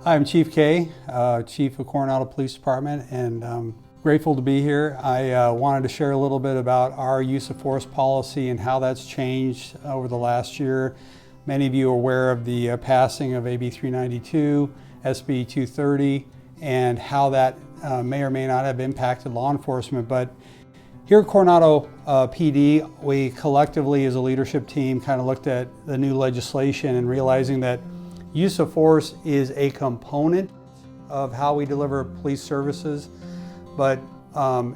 I'm Chief Kaye, Chief of Coronado Police Department, and I'm grateful to be here. I wanted to share a little bit about our use of force policy and how that's changed over the last year. Many of you are aware of the passing of AB 392, SB 230, and how that may or may not have impacted law enforcement. But here at Coronado PD, we collectively as a leadership team kind of looked at the new legislation and realizing that use of force is a component of how we deliver police services, but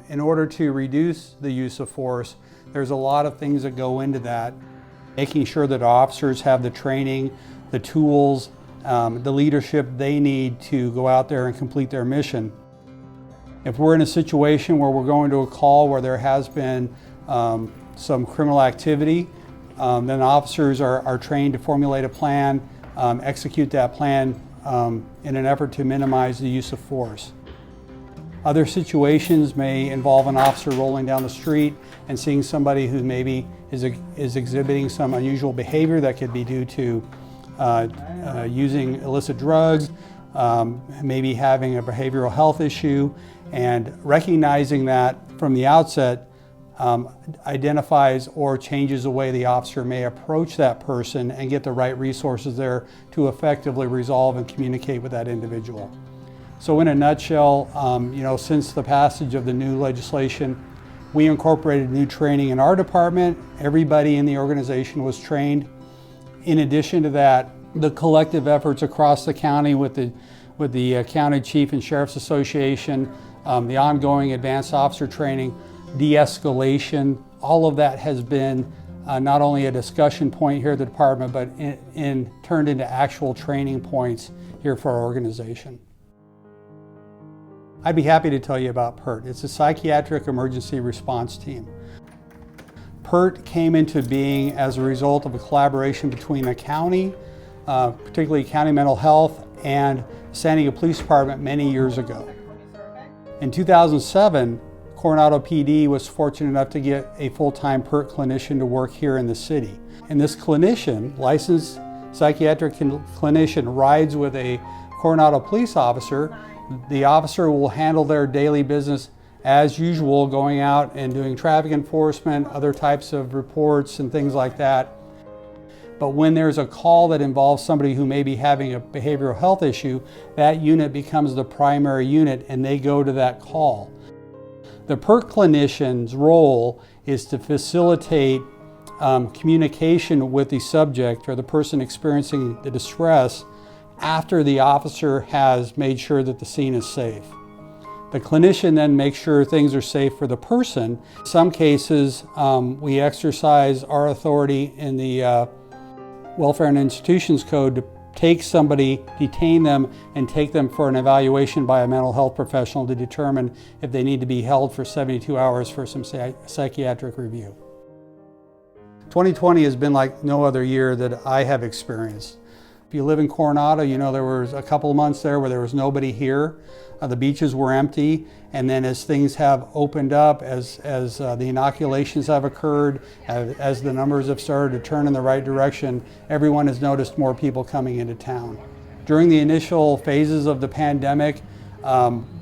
in order to reduce the use of force, there's a lot of things that go into that. Making sure that officers have the training, the tools, the leadership they need to go out there and complete their mission. If we're in a situation where we're going to a call where there has been some criminal activity, then officers are trained to formulate a plan, execute that plan in an effort to minimize the use of force. Other situations may involve an officer rolling down the street and seeing somebody who maybe is exhibiting some unusual behavior that could be due to using illicit drugs, maybe having a behavioral health issue, and recognizing that from the outset identifies or changes the way the officer may approach that person and get the right resources there to effectively resolve and communicate with that individual. So in a nutshell, since the passage of the new legislation, we incorporated new training in our department. Everybody in the organization was trained. In addition to that, the collective efforts across the county with the County Chief and Sheriff's Association, the ongoing advanced officer training, de-escalation, all of that has been not only a discussion point here at the department, but turned into actual training points here for our organization. I'd be happy to tell you about PERT. It's a Psychiatric Emergency Response Team. PERT came into being as a result of a collaboration between the county, particularly County Mental Health, and San Diego Police Department many years ago. In 2007, Coronado PD was fortunate enough to get a full-time PERT clinician to work here in the city. And this clinician, licensed psychiatric clinician, rides with a Coronado police officer. The officer will handle their daily business as usual, going out and doing traffic enforcement, other types of reports and things like that. But when there's a call that involves somebody who may be having a behavioral health issue, that unit becomes the primary unit and they go to that call. The PERT clinician's role is to facilitate communication with the subject or the person experiencing the distress after the officer has made sure that the scene is safe. The clinician then makes sure things are safe for the person. In some cases, we exercise our authority in the Welfare and Institutions Code to take somebody, detain them, and take them for an evaluation by a mental health professional to determine if they need to be held for 72 hours for some psychiatric review. 2020 has been like no other year that I have experienced. If you live in Coronado, you know there was a couple of months there where there was nobody here. The beaches were empty, and then as things have opened up, as the inoculations have occurred, as the numbers have started to turn in the right direction, everyone has noticed more people coming into town. During the initial phases of the pandemic,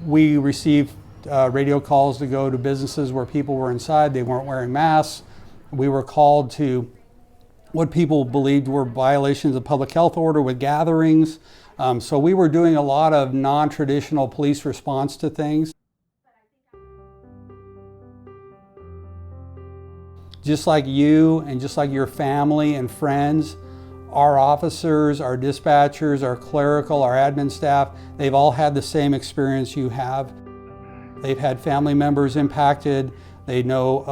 we received radio calls to go to businesses where people were inside, they weren't wearing masks. We were called to what people believed were violations of public health order with gatherings. So we were doing a lot of non-traditional police response to things. Just like you and just like your family and friends, our officers, our dispatchers, our clerical, our admin staff, they've all had the same experience you have. They've had family members impacted. They know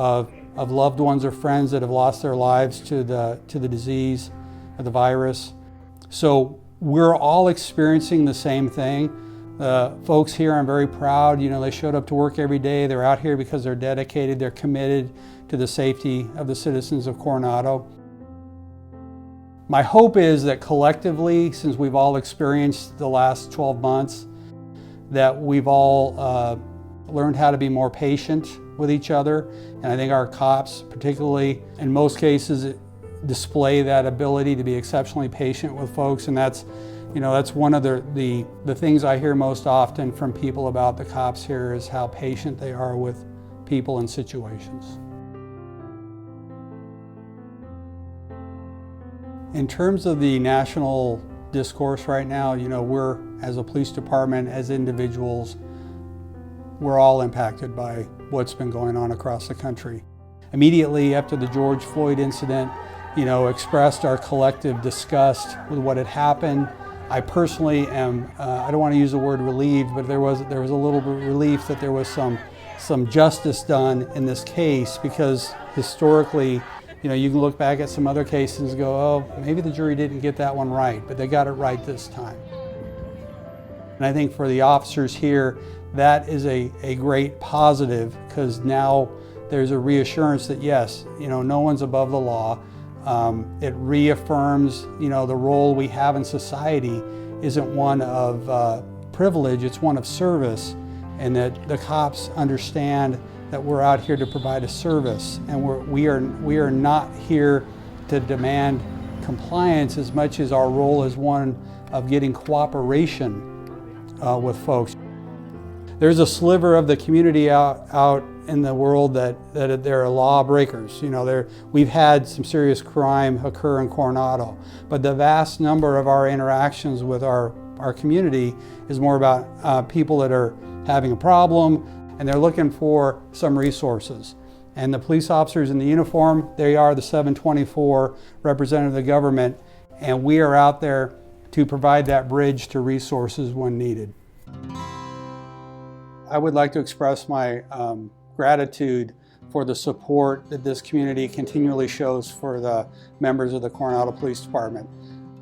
of loved ones or friends that have lost their lives to the disease or the virus. So we're all experiencing the same thing. The folks here, I'm very proud, they showed up to work every day. They're out here because they're dedicated, they're committed to the safety of the citizens of Coronado. My hope is that collectively, since we've all experienced the last 12 months, that we've all learned how to be more patient with each other. And I think our cops, particularly in most cases, display that ability to be exceptionally patient with folks, and that's one of the things I hear most often from people about the cops here is how patient they are with people and situations. In terms of the national discourse right now, we're, as a police department, as individuals, we're all impacted by what's been going on across the country. Immediately after the George Floyd incident, expressed our collective disgust with what had happened. I personally am, I don't want to use the word relieved, but there was a little bit of relief that there was some justice done in this case, because historically, you can look back at some other cases and go, oh, maybe the jury didn't get that one right, but they got it right this time. And I think for the officers here, that is a great positive, because now there's a reassurance that yes, no one's above the law. It reaffirms, the role we have in society isn't one of privilege, it's one of service, and that the cops understand that we're out here to provide a service, and we are not here to demand compliance as much as our role is one of getting cooperation with folks. There's a sliver of the community out in the world that there are lawbreakers. We've had some serious crime occur in Coronado, but the vast number of our interactions with our community is more about people that are having a problem and they're looking for some resources. And the police officers in the uniform, they are the 724 representative of the government, and we are out there to provide that bridge to resources when needed. I would like to express my gratitude for the support that this community continually shows for the members of the Coronado Police Department.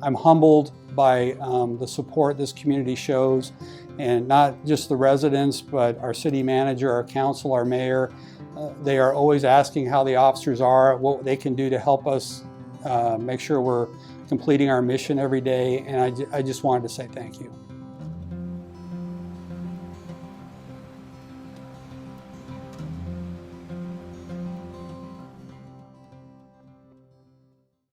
I'm humbled by the support this community shows, and not just the residents, but our city manager, our council, our mayor. They are always asking how the officers are, what they can do to help us make sure we're completing our mission every day, and I just wanted to say thank you.